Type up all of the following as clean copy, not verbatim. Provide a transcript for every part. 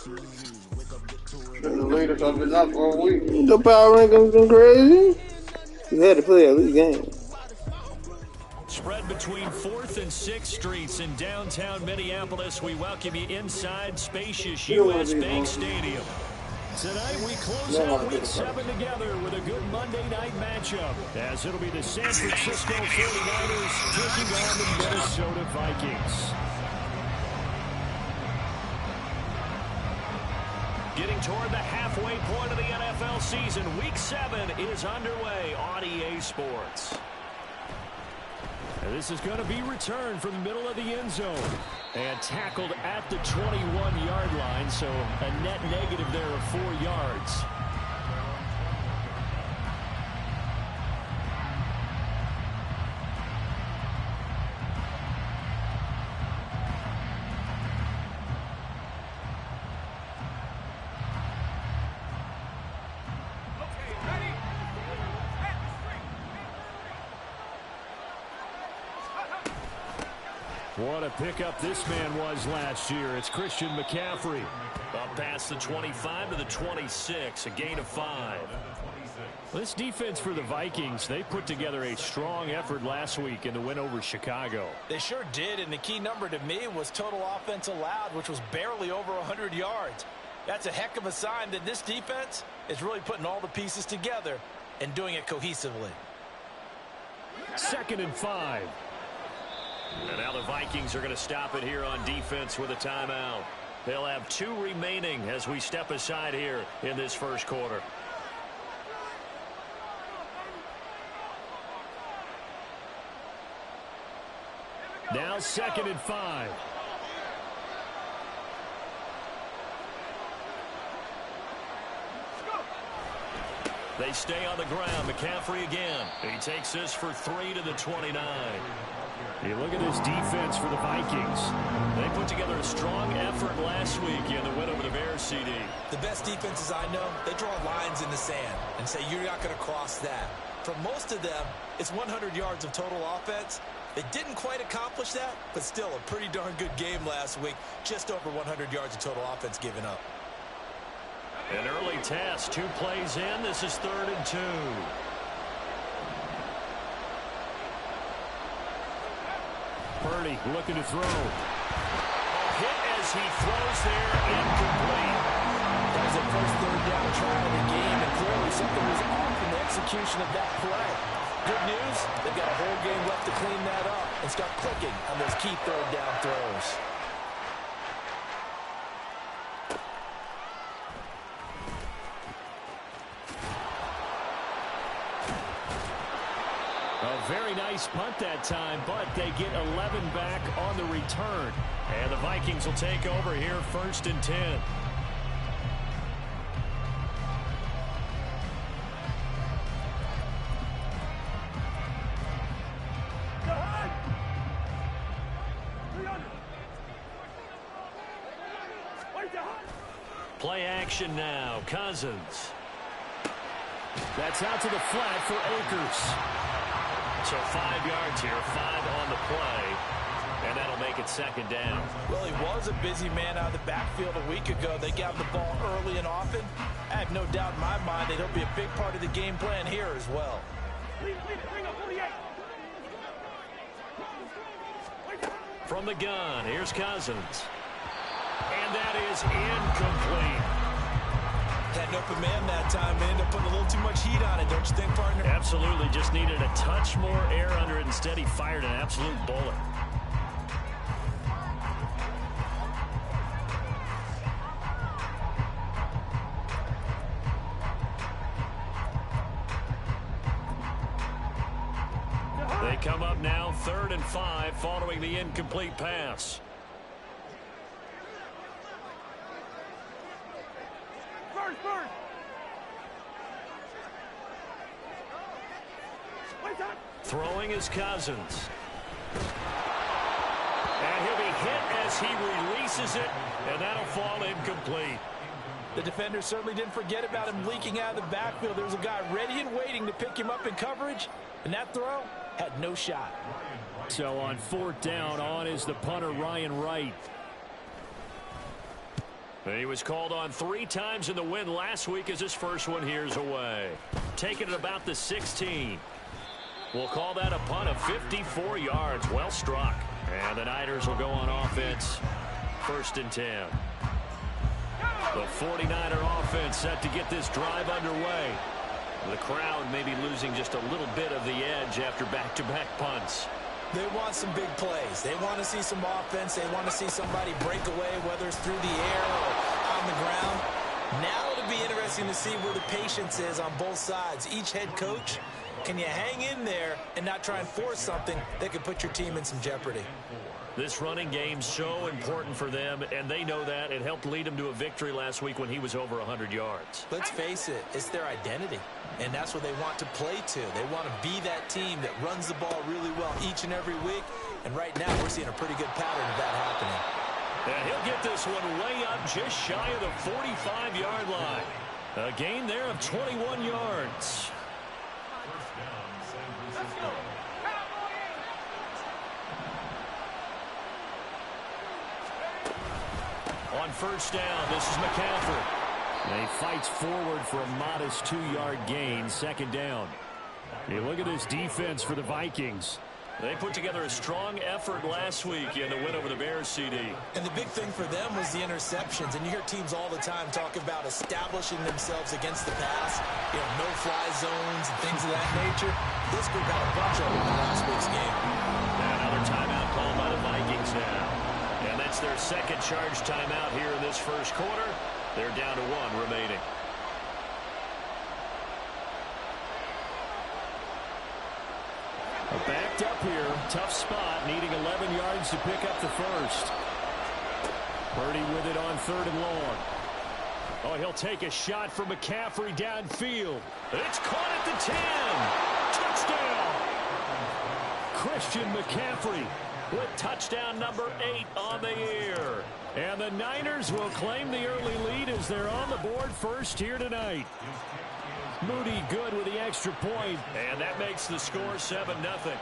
The latest I've been up all week. The power rankings been crazy. You had to play at least game. Spread between 4th and 6th Streets in downtown Minneapolis. We welcome you inside spacious U.S. Bank Stadium. Tonight we close out Week 7 together with a good Monday night matchup, as it'll be the San Francisco 49ers taking on the Minnesota Vikings. Getting toward the halfway point of the NFL season, Week 7 is underway on EA Sports. And this is going to be returned from the middle of the end zone and tackled at the 21-yard line, so a net negative there of 4 yards. What a pickup this man was last year. It's Christian McCaffrey. Up past the 25 to the 26, a gain of 5. This defense for the Vikings, they put together a strong effort last week in the win over Chicago. They sure did, and the key number to me was total offense allowed, which was barely over 100 yards. That's a heck of a sign that this defense is really putting all the pieces together and doing it cohesively. 2nd and 5. And now the Vikings are going to stop it here on defense with a timeout. They'll have 2 remaining as we step aside here in this first quarter. Now 2nd and 5. They stay on the ground. McCaffrey again. He takes this for 3 to the 29. You look at this defense for the Vikings. They put together a strong effort last week in the win over the Bears, CD. The best defenses I know, they draw lines in the sand and say you're not going to cross that. For most of them, it's 100 yards of total offense. They didn't quite accomplish that, but still a pretty darn good game last week. Just over 100 yards of total offense given up. An early test, 2 plays in. This is 3rd and 2. Purdy looking to throw. Hit as he throws there, incomplete. That was the first 3rd down try of the game, and clearly something was off in the execution of that play. Good news, they've got a whole game left to clean that up and start clicking on those key 3rd down throws. A very nice punt that time, but they get 11 back on the return. And the Vikings will take over here 1st and 10. Play action now. Cousins. That's out to the flat for Akers. So 5 yards here, 5 on the play, and that'll make it 2nd down. Well, he was a busy man out of the backfield a week ago. They got him the ball early and often. I have no doubt in my mind that he'll be a big part of the game plan here as well. From the gun, here's Cousins. And that is incomplete. Had an open man that time and ended up putting a little too much heat on it, don't you think, partner? Absolutely. Just needed a touch more air under it. Instead, he fired an absolute bullet. They come up now 3rd and 5 following the incomplete pass. Throwing is Cousins. And he'll be hit as he releases it, and that'll fall incomplete. The defender certainly didn't forget about him leaking out of the backfield. There was a guy ready and waiting to pick him up in coverage, and that throw had no shot. So on 4th down, on is the punter Ryan Wright. He was called on 3 times in the win last week as his first one here's away. Taking it about the 16. We'll call that a punt of 54 yards. Well struck. And the Niners will go on offense. 1st and 10. The 49er offense set to get this drive underway. The crowd may be losing just a little bit of the edge after back-to-back punts. They want some big plays. They want to see some offense. They want to see somebody break away, whether it's through the air or on the ground. Now it'll be interesting to see where the patience is on both sides. Each head coach, can you hang in there and not try and force something that could put your team in some jeopardy? This running game's so important for them, and they know that. It helped lead them to a victory last week when he was over 100 yards. Let's face it, it's their identity, and that's what they want to play to. They want to be that team that runs the ball really well each and every week, and right now we're seeing a pretty good pattern of that happening. And he'll get this one way up just shy of the 45-yard line. A gain there of 21 yards. On 1st down, this is McCaffrey. And he fights forward for a modest 2-yard gain, 2nd down. You look at this defense for the Vikings. They put together a strong effort last week in the win over the Bears, CD. And the big thing for them was the interceptions. And you hear teams all the time talk about establishing themselves against the pass. You know, no-fly zones and things of that nature. This group had a bunch of them in last week's game. And another timeout called by the Vikings now. And that's their 2nd charge timeout here in this 1st quarter. They're down to 1 remaining. Backed up here. Tough spot. Needing 11 yards to pick up the 1st. Purdy with it on 3rd and long. Oh, he'll take a shot from McCaffrey downfield. It's caught at the 10. Touchdown. Christian McCaffrey with touchdown number 8 on the year. And the Niners will claim the early lead as they're on the board first here tonight. Moody good with the extra point, and that makes the score 7-0.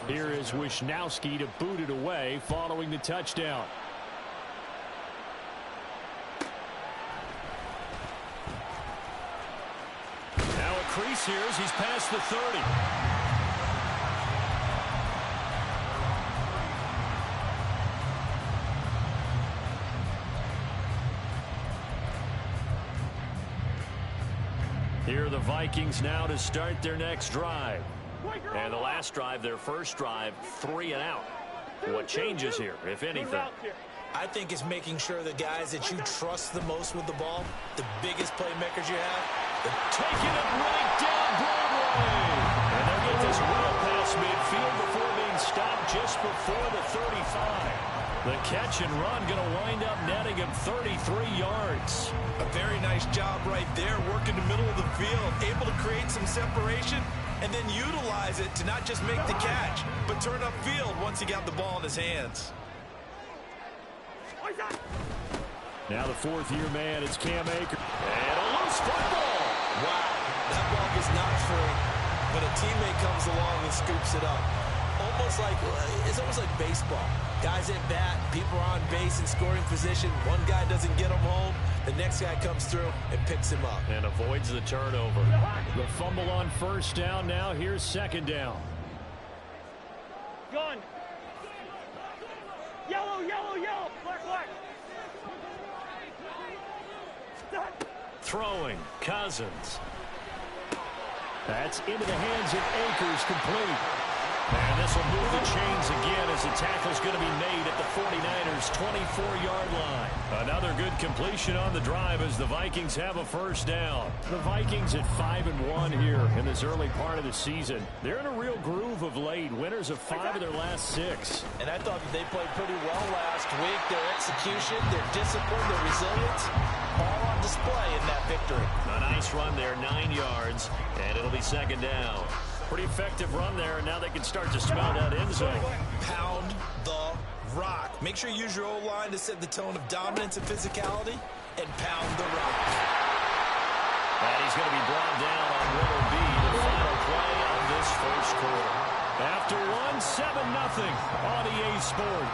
Here is Wisnowski to boot it away following the touchdown. Now a crease here as he's past the 30. Here are the Vikings now to start their next drive. And the last drive, their first drive, 3 and out. What changes here, if anything? I think it's making sure the guys that you trust the most with the ball, the biggest playmakers you have, taking it right down Broadway. And they'll get this well past midfield before being stopped just before the 35. The catch and run going to wind up netting him 33 yards. A very nice job right there, working the middle of the field, able to create some separation and then utilize it to not just make the catch, but turn upfield once he got the ball in his hands. Now the 4th-year man, it's Cam Akers. And a loose football. Wow, that ball was not free, but a teammate comes along and scoops it up. It's almost like baseball. Guys at bat, people are on base in scoring position. One guy doesn't get him home. The next guy comes through and picks him up. And avoids the turnover. The fumble on 1st down now. Here's 2nd down. Gun. Yellow, yellow, yellow. Black, black. Throwing, Cousins. That's into the hands of Akers, complete. And this will move the chains again as the tackle's going to be made at the 49ers' 24-yard line. Another good completion on the drive as the Vikings have a 1st down. The Vikings at 5-1 here in this early part of the season. They're in a real groove of late. Winners of 5 of their last 6. And I thought that they played pretty well last week. Their execution, their discipline, their resilience, all on display in that victory. A nice run there, 9 yards, and it'll be 2nd down. Pretty effective run there, and now they can start to smell that end zone. Pound the rock. Make sure you use your O-line to set the tone of dominance and physicality, and pound the rock. And he's going to be brought down on what will be the final play of this 1st quarter. After 1, 7-0 on EA Sports.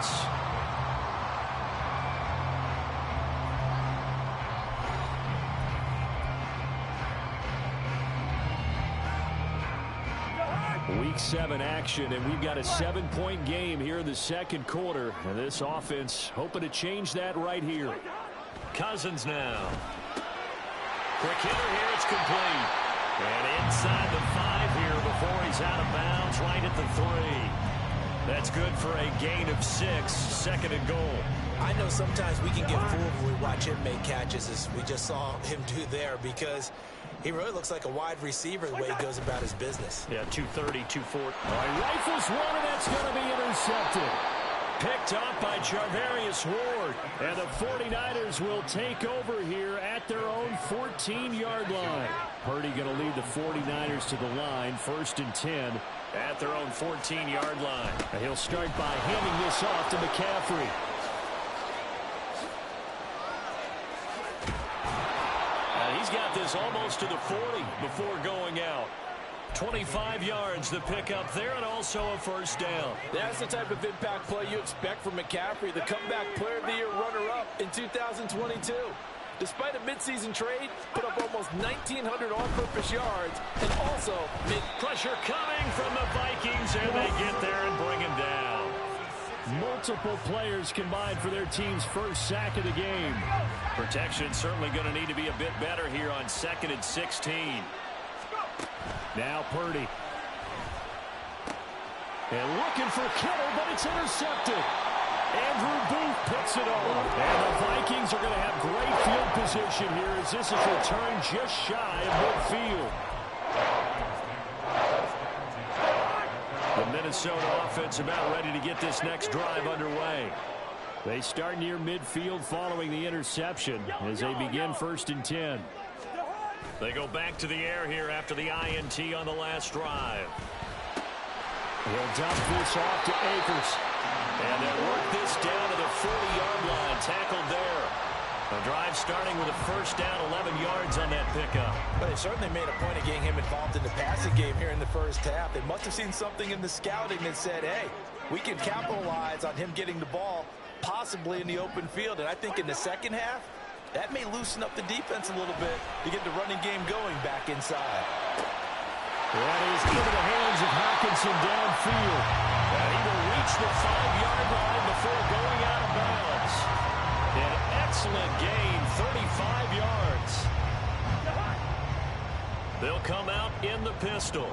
Week 7 action, and we've got a 7-point game here in the second quarter. And this offense hoping to change that right here. Cousins now. Quick hitter here, it's complete. And inside the 5 here before he's out of bounds, right at the 3. That's good for a gain of 6, second and goal. I know sometimes we can get fooled when we watch him make catches, as we just saw him do there, because he really looks like a wide receiver the way he goes about his business. Yeah, 230, 240. All right, rifles one, and that's going to be intercepted. Picked off by Charvarius Ward. And the 49ers will take over here at their own 14-yard line. Purdy going to lead the 49ers to the line, 1st and 10 at their own 14-yard line. And he'll start by handing this off to McCaffrey. And he's got this almost to the 40 before going out. 25 yards the pickup there, and also a 1st down. That's the type of impact play you expect from McCaffrey, the comeback player of the year runner-up in 2022. Despite a midseason trade, put up almost 1,900 all-purpose yards, and also pressure coming from the Vikings, and they get there and bring him down. Multiple players combined for their team's first sack of the game. Protection certainly going to need to be a bit better here on 2nd and 16. Now Purdy. And looking for Kittle, but it's intercepted. Andrew Booth picks it off. And the Vikings are going to have great field position here as this is returned just shy of midfield. The Minnesota offense about ready to get this next drive underway. They start near midfield following the interception as they begin 1st and 10. They go back to the air here after the INT on the last drive. He'll dump this off to Akers. And they'll work this down to the 40-yard line. Tackled there. The drive starting with a 1st down, 11 yards on that pickup. But they certainly made a point of getting him involved in the passing game here in the first half. They must have seen something in the scouting that said, hey, we can capitalize on him getting the ball possibly in the open field. And I think in the second half, that may loosen up the defense a little bit to get the running game going back inside. That is into the hands of Hockenson downfield. And he will reach the 5-yard line before going out of bounds. An excellent gain, 35 yards. They'll come out in the pistol.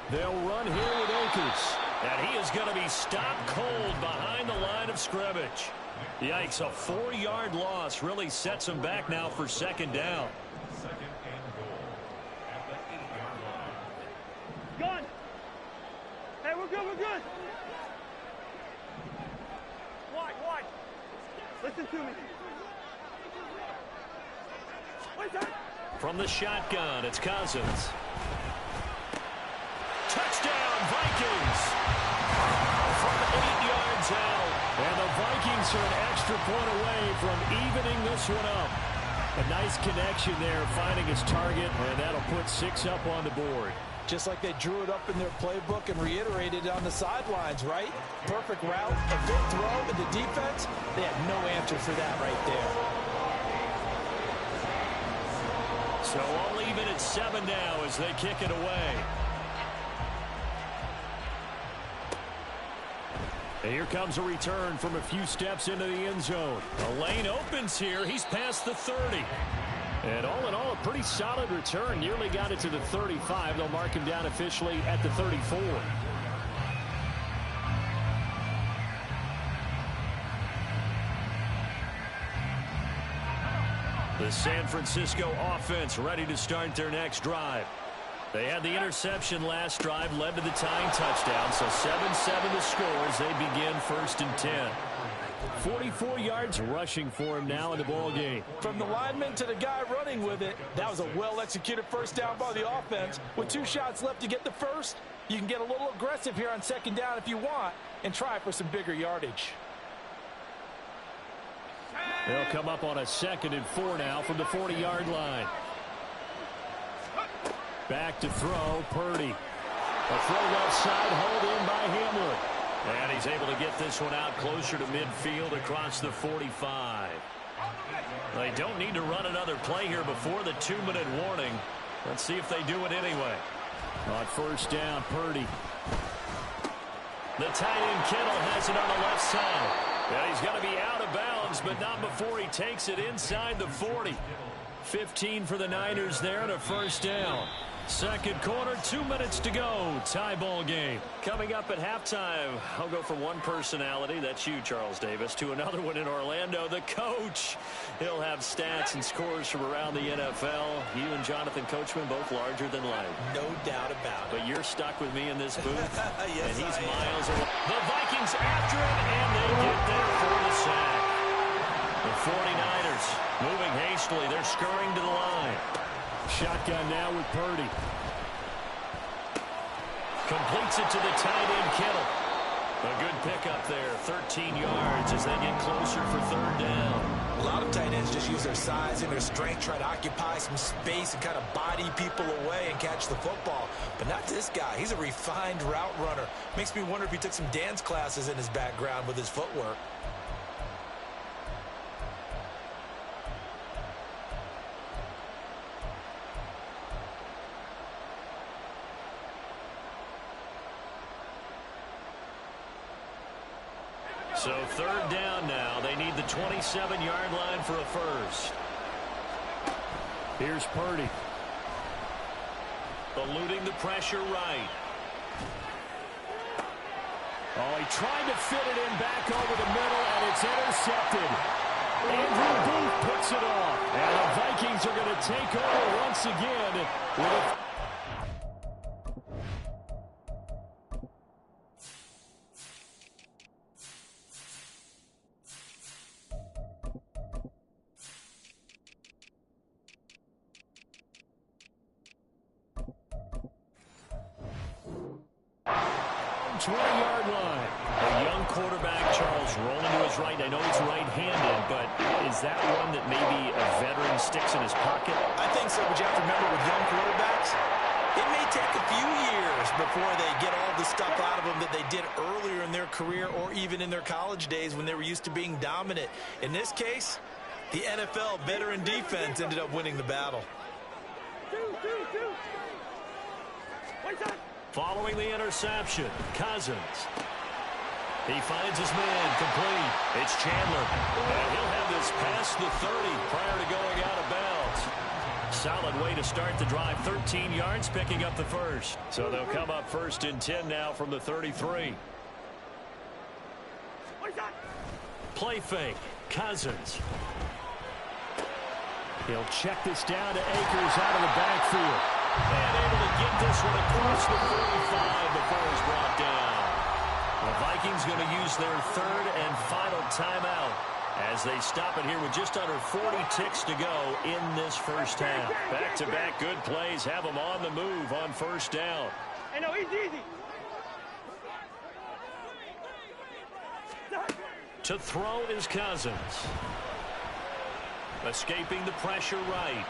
They'll run here with Akers. And he is going to be stopped cold behind the line of scrimmage. Yikes, a 4-yard loss really sets him back now for 2nd down. Gun! Hey, we're good, we're good! Wide. Listen to me. From the shotgun, it's Cousins. Touchdown, Vikings! From 8 yards out. And the Vikings are an extra point away from evening this one up. A nice connection there, finding his target, and that'll put 6 up on the board. just like they drew it up in their playbook and reiterated it on the sidelines, right? Perfect route, a good throw, and the defense, they had no answer for that right there. So all even at 7 now as they kick it away. And here comes a return from a few steps into the end zone. A lane opens here. He's past the 30. And all in all, a pretty solid return. Nearly got it to the 35. They'll mark him down officially at the 34. The San Francisco offense ready to start their next drive. They had the interception last drive, led to the tying touchdown, so 7-7 the score as they begin 1st and 10. 44 yards rushing for him now in the ball game. From the lineman to the guy running with it, that was a well-executed first down by the offense. With 2 shots left to get the first, you can get a little aggressive here on 2nd down if you want and try for some bigger yardage. They'll come up on a 2nd and 4 now from the 40-yard line. Back to throw, Purdy. A throw left side, hold in by Hamler. And he's able to get this one out closer to midfield across the 45. They don't need to run another play here before the 2-minute warning. Let's see if they do it anyway. On first down, Purdy. The tight end Kittle has it on the left side. And he's going to be out of bounds, but not before he takes it inside the 40. 15 for the Niners there and a first down. Second quarter, 2 minutes to go. Tie ball game. Coming up at halftime, I'll go from one personality, that's you, Charles Davis, to another one in Orlando, the coach. He'll have stats and scores from around the NFL. You and Jonathan Coachman both larger than life. No doubt about it. But you're stuck with me in this booth, yes, and he's I am. miles away. The Vikings after it, and they get there for the sack. The 49ers moving hastily. They're scurrying to the line. Shotgun now with Purdy. Completes it to the tight end Kittle. A good pickup there. 13 yards as they get closer for third down. A lot of tight ends just use their size and their strength, try to occupy some space and kind of body people away and catch the football. But not this guy. He's a refined route runner. Makes me wonder if he took some dance classes in his background with his footwork. So third down now. They need the 27-yard line for a first. Here's Purdy. Eluding the pressure right. Oh, he tried to fit it in back over the middle, and it's intercepted. Andrew Booth puts it off. And the Vikings are going to take over once again with a... Right, I know he's right-handed, but is that one that maybe a veteran sticks in his pocket? I think so, but you have to remember with young quarterbacks, it may take a few years before they get all the stuff out of them that they did earlier in their career or even in their college days when they were used to being dominant. In this case, the NFL veteran defense ended up winning the battle. Following the interception, Cousins. He finds his man complete. It's Chandler. And he'll have this past the 30 prior to going out of bounds. Solid way to start the drive. 13 yards, picking up the first. So they'll come up first and 10 now from the 33. Play fake. Cousins. He'll check this down to Akers out of the backfield. And able to get this one across the 45 before he's brought down. The Vikings going to use their third and final timeout as they stop it here with just under 40 ticks to go in this first half. Back-to-back good plays have them on the move on first down. Hey, no, easy. To throw is Cousins. Escaping the pressure right.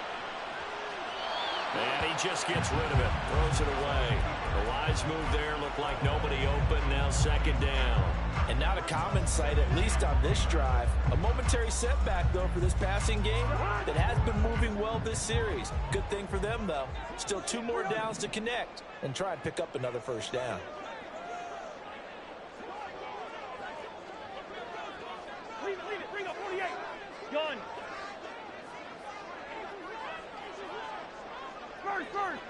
And he just gets rid of it. Throws it away. The wise move there. Looked like nobody open. Now second down. And not a common sight, at least on this drive. A momentary setback, though, for this passing game that has been moving well this series. Good thing for them, though. Still 2 more downs to connect and try and pick up another first down. Leave it. Bring up 48. Gun. First.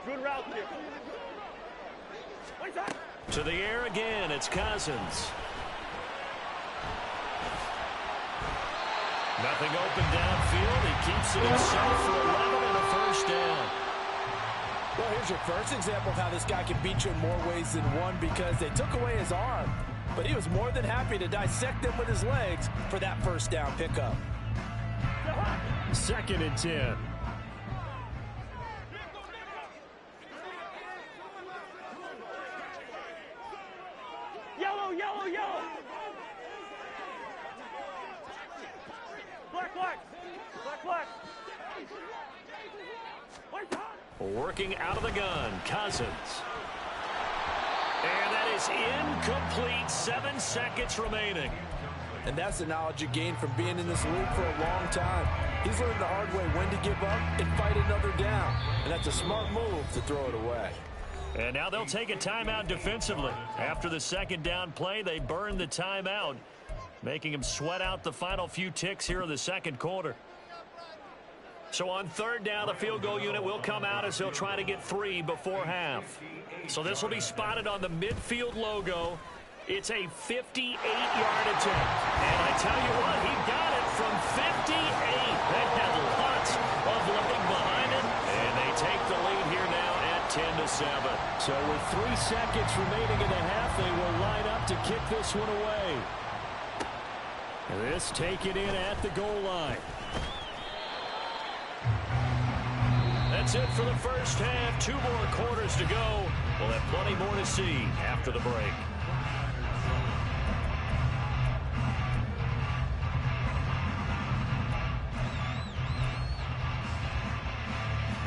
Good route here. To the air again, it's Cousins. Nothing open downfield. He keeps it himself for 11 and a first down. Well, here's your first example of how this guy can beat you in more ways than one, because they took away his arm, but he was more than happy to dissect them with his legs for that first down pickup. Second and 10. Yellow. Black. Working out of the gun, Cousins. And that is incomplete. 7 seconds remaining. And that's the knowledge you gain from being in this league for a long time. He's learned the hard way when to give up and fight another down. And that's a smart move to throw it away. And now they'll take a timeout defensively. After the second down play, they burn the timeout, making him sweat out the final few ticks here in the second quarter. So on third down, the field goal unit will come out as they'll try to get 3 before half. So this will be spotted on the midfield logo. It's a 58-yard attempt. And I tell you what, he got it from 58. That had lots of leg behind it. And they take the lead here now at 10-7. So with 3 seconds remaining in the half, they will line up to kick this one away. This taken in at the goal line. That's it for the first half. 2 more quarters to go. We'll have plenty more to see after the break.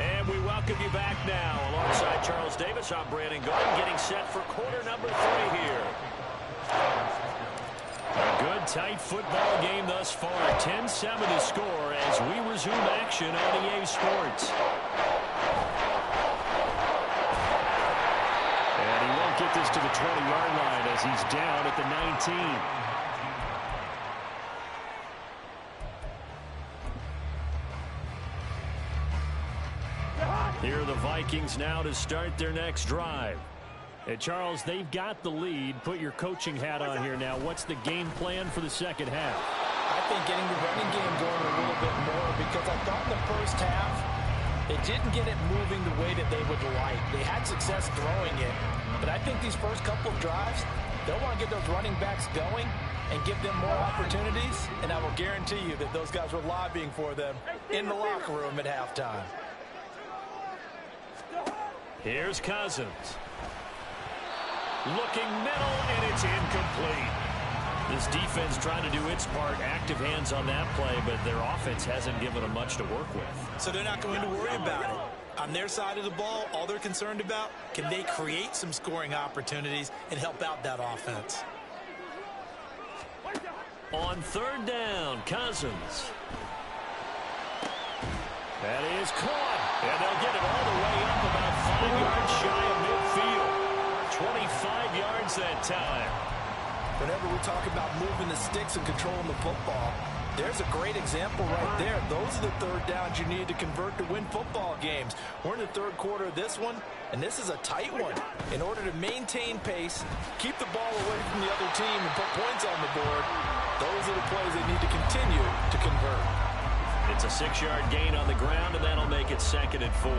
And we welcome you back now. Alongside Charles Davis, I'm Brandon Gordon, getting set for quarter number 3 here. A good, tight football game thus far. 10-7 to score as we resume action on EA Sports. And he won't get this to the 20-yard line as he's down at the 19. Here are the Vikings now to start their next drive. And Charles, they've got the lead. Put your coaching hat on here now. What's the game plan for the second half? I think getting the running game going a little bit more, because I thought in the first half they didn't get it moving the way that they would like. They had success throwing it, but I think these first couple of drives, they'll want to get those running backs going and give them more opportunities, and I will guarantee you that those guys were lobbying for them in the locker room at halftime. Here's Cousins. Looking middle, and it's incomplete. This defense trying to do its part, active hands on that play, but their offense hasn't given them much to work with. So they're not going to worry about it. On their side of the ball, all they're concerned about, can they create some scoring opportunities and help out that offense? On third down, Cousins. That is caught, and they'll get it all the way up about 5 yards shy of midfield. 25 yards that time. Whenever we talk about moving the sticks and controlling the football, there's a great example right there. Those are the third downs you need to convert to win football games. We're in the third quarter of this one, and this is a tight one. In order to maintain pace, keep the ball away from the other team, and put points on the board, those are the plays they need to continue to convert. It's a 6-yard gain on the ground, and that'll make it 2nd and 4.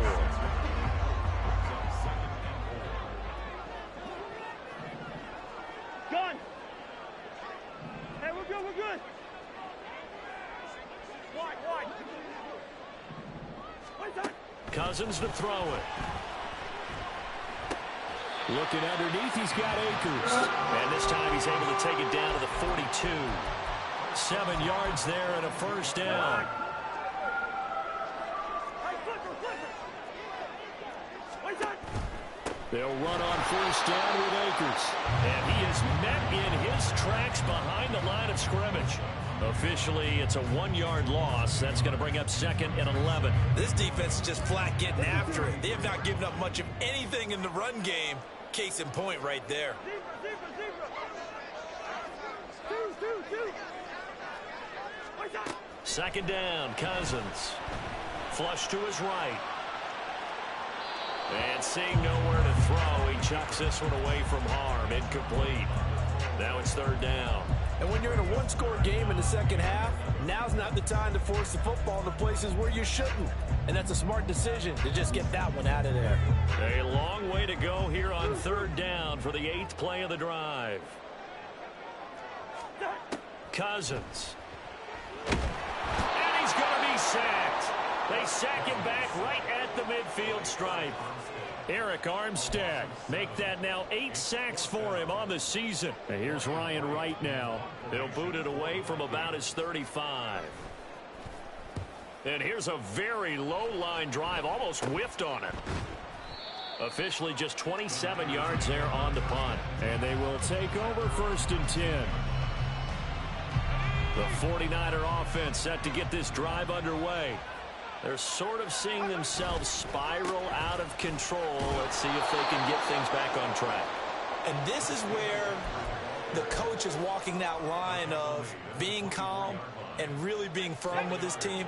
Gun! Hey, we're good, we're good! Wide! Cousins to throw it. Looking underneath, he's got Akers. And this time he's able to take it down to the 42. 7 yards there and a first down. They'll run on first down with Akers. And he is met in his tracks behind the line of scrimmage. Officially, it's a 1-yard loss. That's going to bring up 2nd and 11. This defense is just flat getting after it. They have not given up much of anything in the run game. Case in point right there. Second down, Cousins. Flush to his right. And seeing nowhere to throw, he chucks this one away from harm. Incomplete. Now it's third down. And when you're in a one-score game in the second half, now's not the time to force the football into places where you shouldn't. And that's a smart decision to just get that one out of there. A long way to go here on third down for the 8th play of the drive. Cousins. And he's going to be sacked. They sack him back right at the midfield stripe. Eric Armstead make that now 8 sacks for him on the season. And here's Ryan Wright now. He'll boot it away from about his 35. And here's a very low-line drive, almost whiffed on it. Officially just 27 yards there on the punt. And they will take over 1st and 10. The 49er offense set to get this drive underway. They're sort of seeing themselves spiral out of control. Let's see if they can get things back on track. And this is where the coach is walking that line of being calm and really being firm with his team.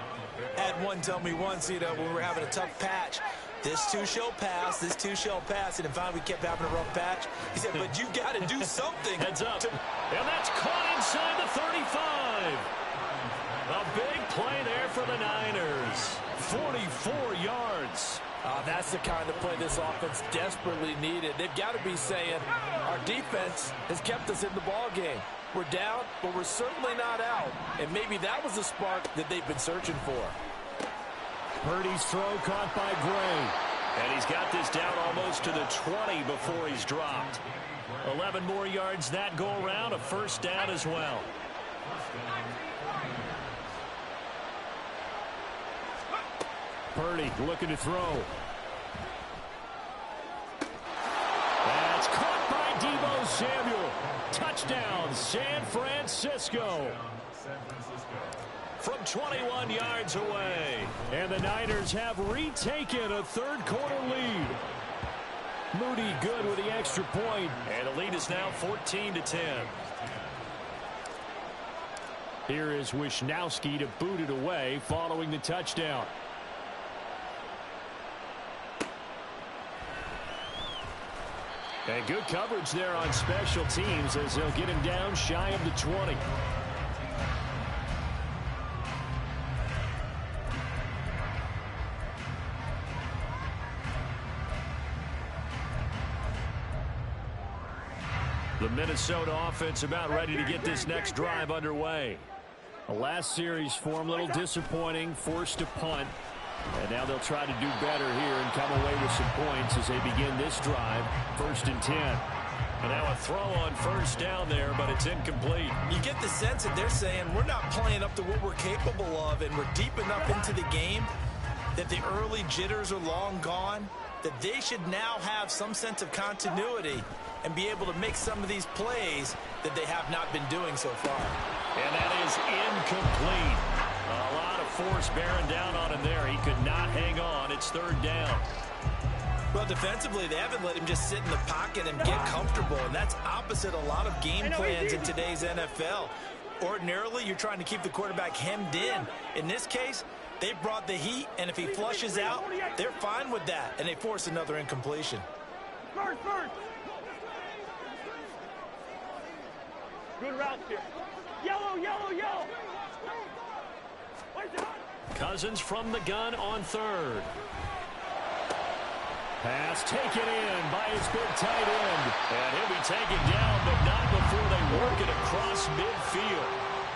Had one tell me once, when we were having a tough patch, this too shall pass, this too shall pass. And finally we kept having a rough patch. He said, but you got to do something. Heads up. And that's caught inside the 35. A big play there for the Niners. 44 yards. That's the kind of play this offense desperately needed. They've got to be saying, our defense has kept us in the ball game. We're down, but we're certainly not out. And maybe that was the spark that they've been searching for. Purdy's throw caught by Gray. And he's got this down almost to the 20 before he's dropped. 11 more yards that go around, a first down as well. Purdy looking to throw. That's caught by Deebo Samuel. Touchdown, San Francisco. From 21 yards away. And the Niners have retaken a third-quarter lead. Moody good with the extra point. And the lead is now 14-10. Here is Wisnowski to boot it away following the touchdown. And good coverage there on special teams as they'll get him down shy of the 20. The Minnesota offense about ready to get this next drive underway. The last series for him, a little disappointing, forced to punt. And now they'll try to do better here and come away with some points as they begin this drive. 1st and 10. And now a throw on first down there, but it's incomplete. You get the sense that they're saying we're not playing up to what we're capable of, and we're deep enough into the game that the early jitters are long gone, that they should now have some sense of continuity and be able to make some of these plays that they have not been doing so far. And that is incomplete. A lot of force bearing down on him there. He could not hang on. It's 3rd down. Well, defensively, they haven't let him just sit in the pocket and get comfortable, and that's opposite a lot of game plans in today's NFL. Ordinarily, you're trying to keep the quarterback hemmed in. In this case, they brought the heat, and if he flushes out, they're fine with that, and they force another incompletion. First. Good route here. Yellow. Cousins from the gun on 3rd. Pass taken in by his big tight end. And he'll be taken down, but not before they work it across midfield.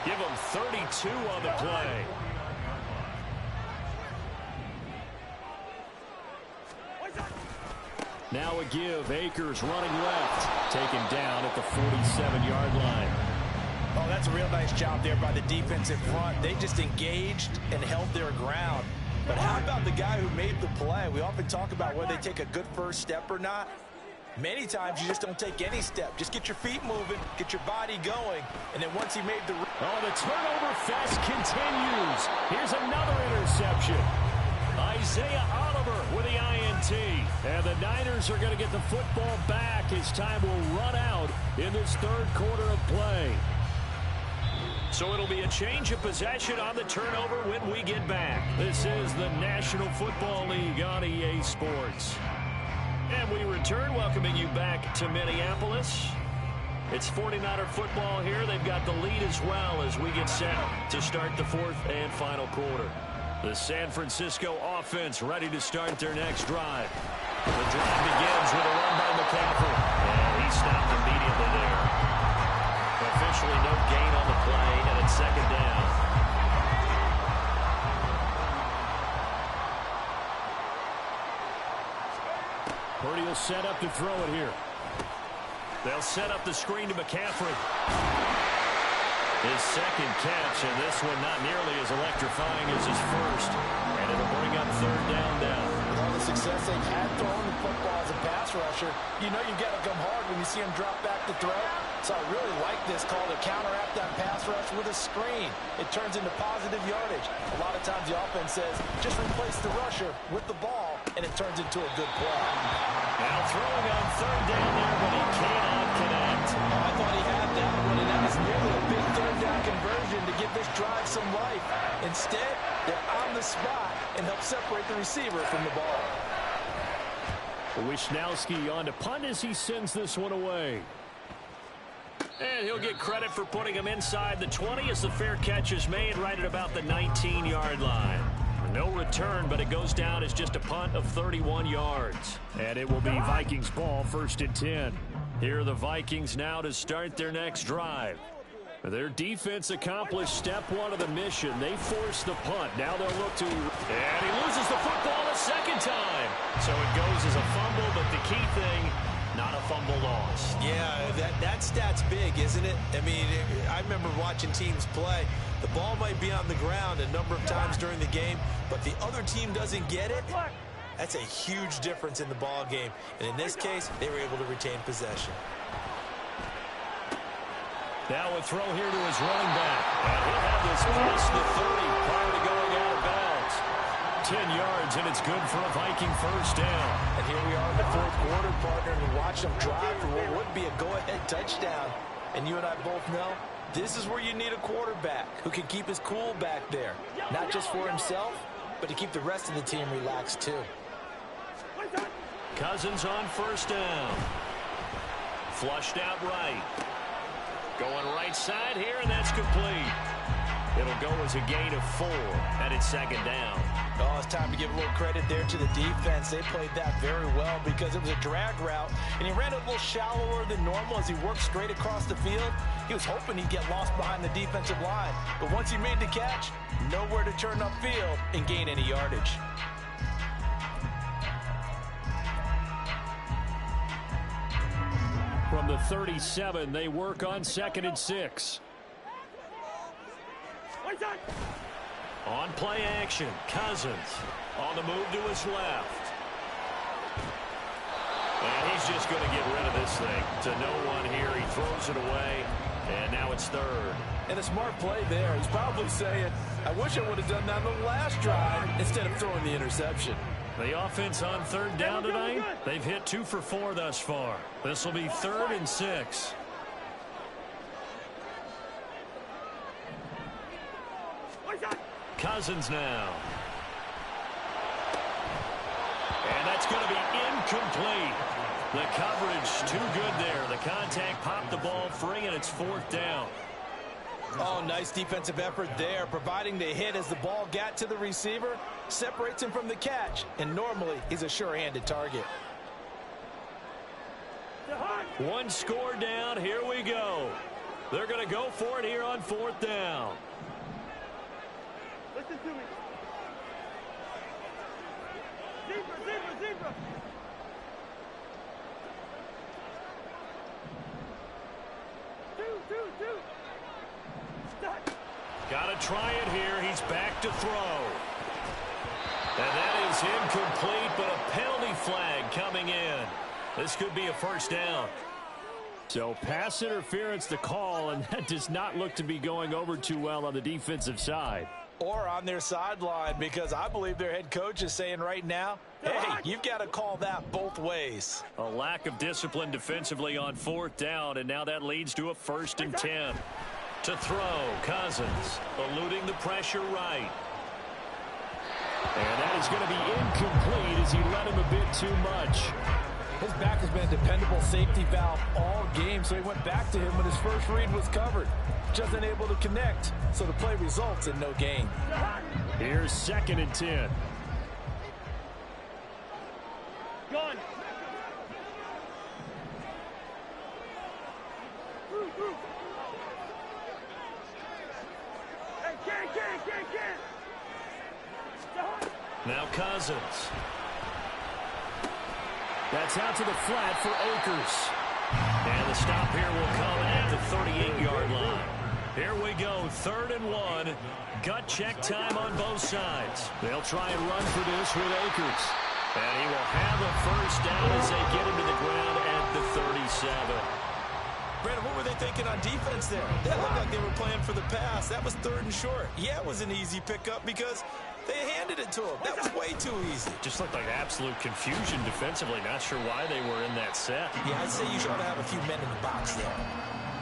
Give him 32 on the play. Now a give. Akers running left. Taken down at the 47-yard line. Oh, that's a real nice job there by the defense in front. They just engaged and held their ground. But how about the guy who made the play? We often talk about whether they take a good first step or not. Many times you just don't take any step. Just get your feet moving, get your body going, and then once he made the... Oh, the turnover fest continues. Here's another interception. Isaiah Oliver with the INT. And the Niners are going to get the football back as time will run out in this 3rd quarter of play. So it'll be a change of possession on the turnover when we get back. This is the National Football League on EA Sports. And we return, welcoming you back to Minneapolis. It's 49er football here. They've got the lead as well as we get set to start the 4th and final quarter. The San Francisco offense ready to start their next drive. The drive begins with a run by McCaffrey. And he stopped immediately there. Officially no gain on the play, and it's 2nd down. Purdy will set up to throw it here. They'll set up the screen to McCaffrey. His 2nd catch, and this one not nearly as electrifying as his first. And it'll bring up 3rd down now. With all the success they've had throwing the football as a pass rusher, you know you've got to come hard when you see him drop back to throw. So I really like this call to counteract that pass rush with a screen. It turns into positive yardage. A lot of times the offense says, just replace the rusher with the ball, and it turns into a good play. Now throwing on third down there, but he cannot connect. Oh, I thought he had that one, and that was nearly a big third down conversion to give this drive some life. Instead, they're on the spot and help separate the receiver from the ball. Wishnowski on to punt as he sends this one away. And he'll get credit for putting him inside the 20 as the fair catch is made right at about the 19-yard line. No return, but it goes down as just a punt of 31 yards. And it will be Vikings ball, 1st and 10. Here are the Vikings now to start their next drive. Their defense accomplished step one of the mission. They forced the punt. Now they'll look to... And he loses the football a second time. So it goes as a fumble, but the key thing, not a fumble loss. Yeah, that stat's big, isn't it? I mean, I remember watching teams play. The ball might be on the ground a number of times during the game, but the other team doesn't get it. That's a huge difference in the ball game. And in this case, they were able to retain possession. Now a throw here to his running back. And he'll have this past the 30 prior to going out of bounds. 10 yards, and it's good for a Viking first down. And here we are in the fourth quarter, partner, and watch them drive for what would be a go-ahead touchdown. And you and I both know this is where you need a quarterback who can keep his cool back there. Not just for himself, but to keep the rest of the team relaxed too. Cousins on first down. Flushed out right. Going right side here, and that's complete. It'll go as a gain of 4, and it's 2nd down. Oh, it's time to give a little credit there to the defense. They played that very well because it was a drag route, and he ran it a little shallower than normal as he worked straight across the field. He was hoping he'd get lost behind the defensive line, but once he made the catch, nowhere to turn upfield and gain any yardage. From the 37, they work on 2nd and 6. On play action, Cousins on the move to his left. And he's just going to get rid of this thing to no one here. He throws it away, and now it's 3rd. And a smart play there. He's probably saying, I wish I would have done that on the last drive instead of throwing the interception. The offense on 3rd down tonight, they've hit 2 for 4 thus far. This will be 3rd and 6. Cousins now. And that's going to be incomplete. The coverage too good there. The contact popped the ball free, and it's 4th down. Oh, nice defensive effort there, providing the hit as the ball got to the receiver, separates him from the catch, and normally he's a sure-handed target. 1 score down. Here we go. They're going to go for it here on 4th down. Listen to me. Zebra. Two. Got to try it here. He's back to throw. And that is incomplete, but a penalty flag coming in. This could be a 1st down. So pass interference the call, and that does not look to be going over too well on the defensive side. Or on their sideline, because I believe their head coach is saying right now, hey, you've got to call that both ways. A lack of discipline defensively on 4th down, and now that leads to a 1st and 10. To throw, Cousins, eluding the pressure right. And that is going to be incomplete as he let him a bit too much. His back has been a dependable safety valve all game, so he went back to him when his first read was covered. Just unable to connect, so the play results in no gain. Here's 2nd and 10. Gone. Hey, can. Now Cousins. That's out to the flat for Akers. And the stop here will come at the 38-yard line. Here we go, 3rd and 1. Gut check time on both sides. They'll try and run for this with Akers. And he will have a 1st down as they get him to the ground at the 37. Brandon, what were they thinking on defense there? They looked like they were playing for the pass. That was 3rd and short. Yeah, it was an easy pickup because they handed it to him. That was way too easy. Just looked like absolute confusion defensively. Not sure why they were in that set. Yeah, I'd say you should have a few men in the box there.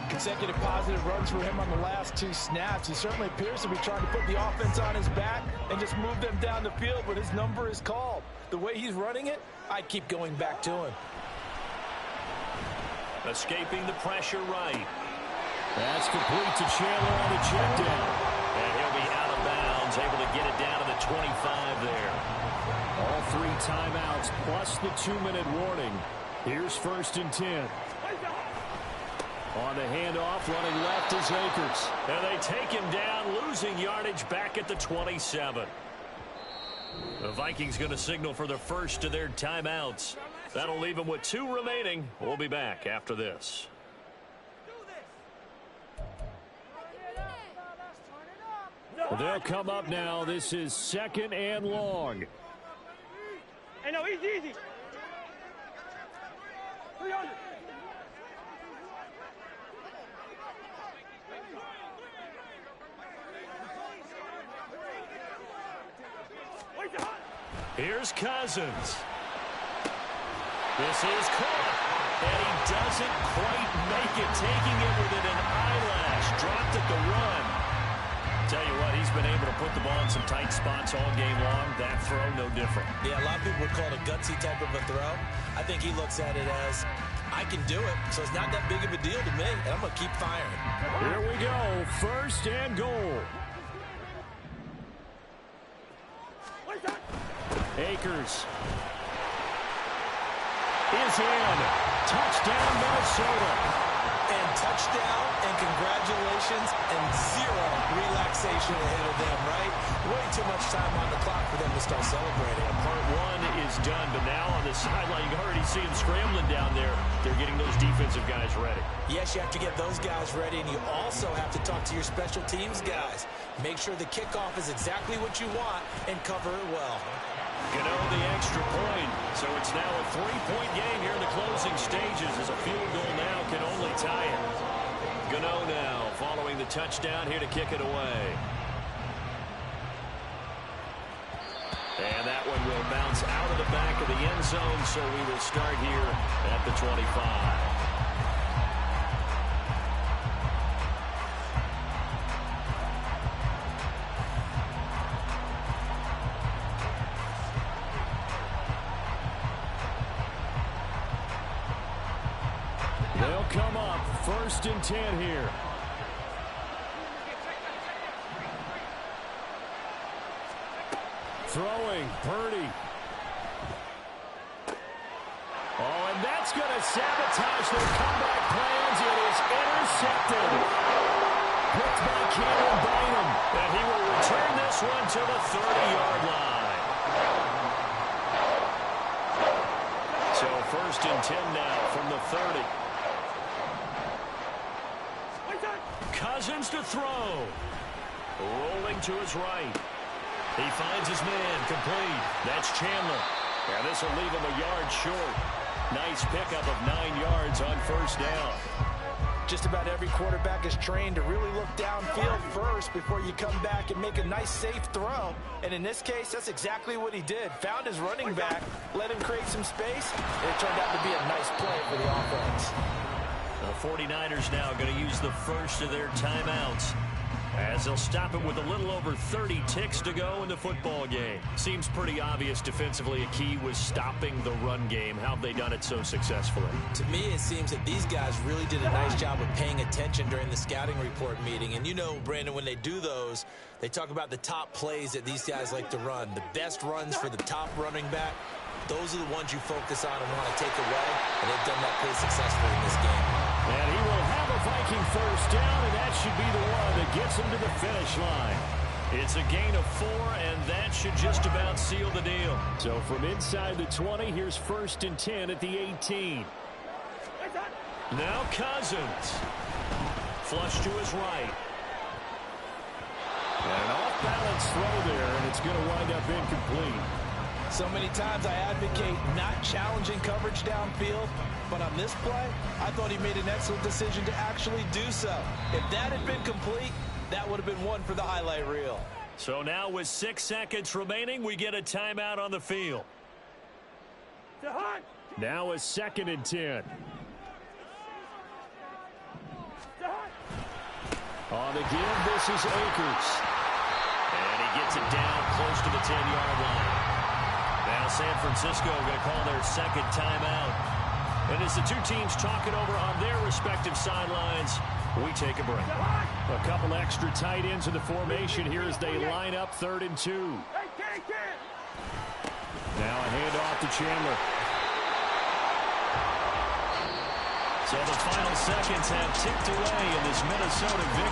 Consecutive positive runs for him on the last 2 snaps. He certainly appears to be trying to put the offense on his back and just move them down the field when his number is called. The way he's running it, I'd keep going back to him. Escaping the pressure right. That's complete to Chandler on the check down. And he'll be out of bounds, able to get it down to the 25 there. All 3 timeouts plus the 2-minute warning. Here's 1st and 10. On the handoff, running left is Akers. And they take him down, losing yardage back at the 27. The Vikings going to signal for the first of their timeouts. That'll leave them with 2 remaining. We'll be back after this. They'll come up now. This is 2nd and long. Hey, no, easy. 300. Here's Cousins. This is caught. And he doesn't quite make it, taking it within an eyelash. Dropped at the run. Tell you what, he's been able to put the ball in some tight spots all game long. That throw, no different. Yeah, a lot of people would call it a gutsy type of a throw. I think he looks at it as, I can do it, so it's not that big of a deal to me, and I'm going to keep firing. Here we go, 1st and goal. Akers is in. Touchdown, Minnesota. And touchdown, and congratulations, and 0 relaxation ahead of them, right? Way too much time on the clock for them to start celebrating. Part 1 is done, but now on the sideline, you can already see them scrambling down there. They're getting those defensive guys ready. Yes, you have to get those guys ready, and you also have to talk to your special teams guys. Make sure the kickoff is exactly what you want and cover it well. Gano the extra point, so it's now a 3-point game here in the closing stages as a field goal now can only tie it. Gano now following the touchdown here to kick it away. And that one will bounce out of the back of the end zone, so we will start here at the 25. They'll come up 1st and 10 here. Throwing, Purdy. Oh, and that's going to sabotage their comeback plans. It is intercepted. Picked by Cameron Bynum. And he will return this one to the 30-yard line. So 1st and 10 now from the 30. Cousins to throw. Rolling to his right. He finds his man complete. That's Chandler. And this will leave him a yard short. Nice pickup of 9 yards on 1st down. Just about every quarterback is trained to really look downfield first before you come back and make a nice, safe throw. And in this case, that's exactly what he did. Found his running back, let him create some space, and it turned out to be a nice play for the offense. The 49ers now going to use the first of their timeouts as they'll stop it with a little over 30 ticks to go in the football game. Seems pretty obvious defensively a key was stopping the run game. How have they done it so successfully? To me, it seems that these guys really did a nice job of paying attention during the scouting report meeting. And you know, Brandon, when they do those, they talk about the top plays that these guys like to run. The best runs for the top running back, those are the ones you focus on and want to take away. And they've done that pretty successfully in this game. And he will have a Viking first down, and that should be the one that gets him to the finish line. It's a gain of 4, and that should just about seal the deal. So from inside the 20, here's 1st and 10 at the 18. Now Cousins. Flush to his right. And an off-balance throw there, and it's going to wind up incomplete. So many times I advocate not challenging coverage downfield, but on this play, I thought he made an excellent decision to actually do so. If that had been complete, that would have been one for the highlight reel. So now with 6 seconds remaining, we get a timeout on the field. Now a 2nd and 10. On the give, this is Akers. And he gets it down close to the 10-yard line. Now San Francisco going to call their 2nd timeout. And as the two teams talking over on their respective sidelines, we take a break. A couple extra tight ends in the formation here as they line up 3rd and 2. Now a handoff to Chandler. So the final seconds have ticked away in this Minnesota victory.